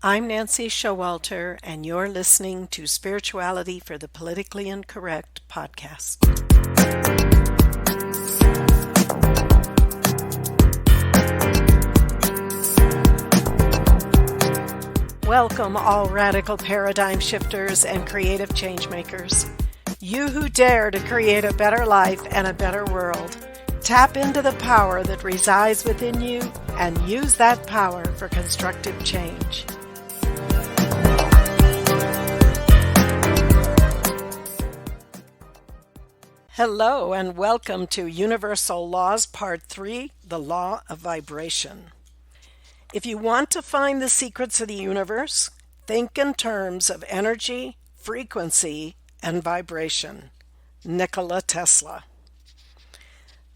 I'm Nancy Showalter, and you're listening to Spirituality for the Politically Incorrect podcast. Welcome, all radical paradigm shifters and creative change makers. You who dare to create a better life and a better world. Tap into the power that resides within you and use that power for constructive change. Hello and welcome to Universal Laws Part 3, The Law of Vibration. If you want to find the secrets of the universe, think in terms of energy, frequency, and vibration. Nikola Tesla.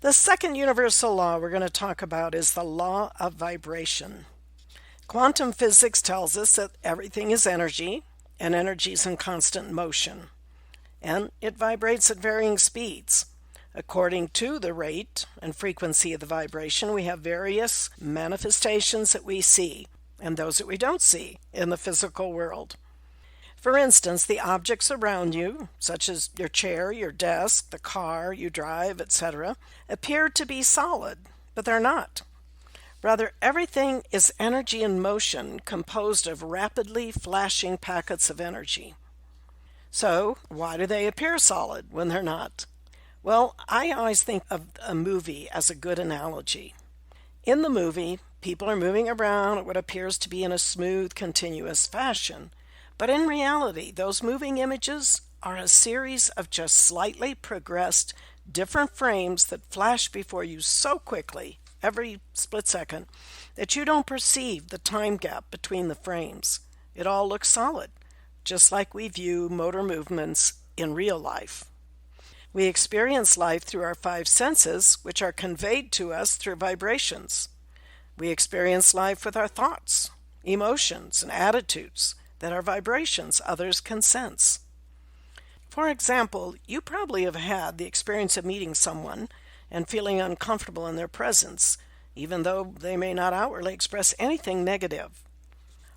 The second universal law we're going to talk about is the law of vibration. Quantum physics tells us that everything is energy, and energy is in constant motion, and it vibrates at varying speeds. According to the rate and frequency of the vibration, we have various manifestations that we see and those that we don't see in the physical world. For instance, the objects around you, such as your chair, your desk, the car you drive, etc., appear to be solid, but they're not. Rather, everything is energy in motion composed of rapidly flashing packets of energy. So, why do they appear solid when they're not? Well, I always think of a movie as a good analogy. In the movie, people are moving around at what appears to be in a smooth, continuous fashion. But in reality, those moving images are a series of just slightly progressed, different frames that flash before you so quickly, every split second, that you don't perceive the time gap between the frames. It all looks solid, just like we view motor movements in real life. We experience life through our five senses, which are conveyed to us through vibrations. We experience life with our thoughts, emotions, and attitudes that are vibrations others can sense. For example, you probably have had the experience of meeting someone and feeling uncomfortable in their presence, even though they may not outwardly express anything negative.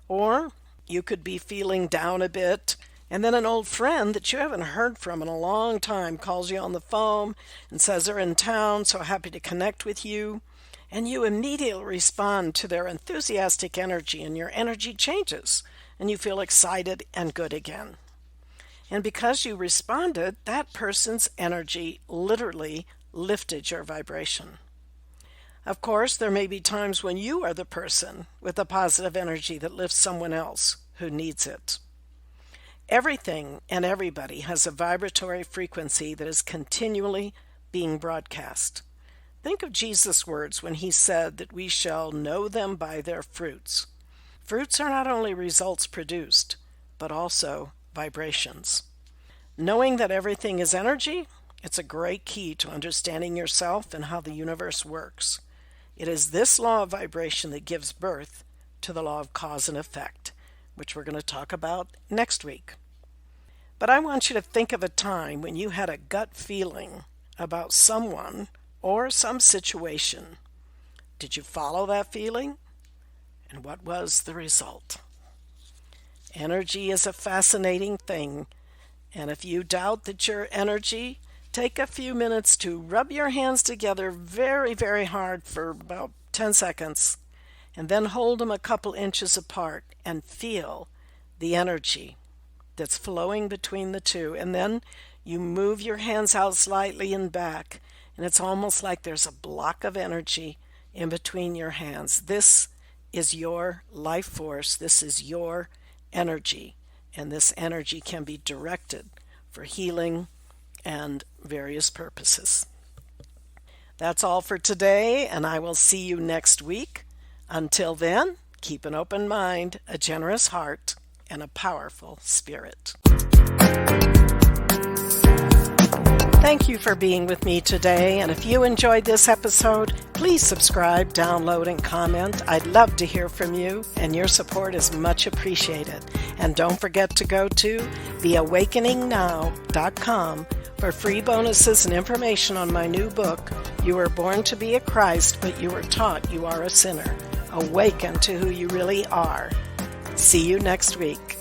Or you could be feeling down a bit, and then an old friend that you haven't heard from in a long time calls you on the phone and says they're in town, so happy to connect with you, and you immediately respond to their enthusiastic energy, and your energy changes, and you feel excited and good again. And because you responded, that person's energy literally lifted your vibration. Of course, there may be times when you are the person with the positive energy that lifts someone else who needs it. Everything and everybody has a vibratory frequency that is continually being broadcast. Think of Jesus' words when he said that we shall know them by their fruits. Fruits are not only results produced, but also vibrations. Knowing that everything is energy, it's a great key to understanding yourself and how the universe works. It is this law of vibration that gives birth to the law of cause and effect, which we're going to talk about next week. But I want you to think of a time when you had a gut feeling about someone or some situation. Did you follow that feeling? And what was the result? Energy is a fascinating thing, and if you doubt that your energy, take a few minutes to rub your hands together very, very hard for about 10 seconds, and then hold them a couple inches apart and feel the energy that's flowing between the two. And then you move your hands out slightly and back, and it's almost like there's a block of energy in between your hands. This is your life force. This is your energy, and this energy can be directed for healing and various purposes. That's all for today, and I will see you next week. Until then, keep an open mind, a generous heart, and a powerful spirit. Thank you for being with me today, and if you enjoyed this episode, please subscribe, download, and comment. I'd love to hear from you, and your support is much appreciated. And don't forget to go to theawakeningnow.com for free bonuses and information on my new book, You Were Born to Be a Christ, but You Were Taught You Are a Sinner. Awaken to who you really are. See you next week.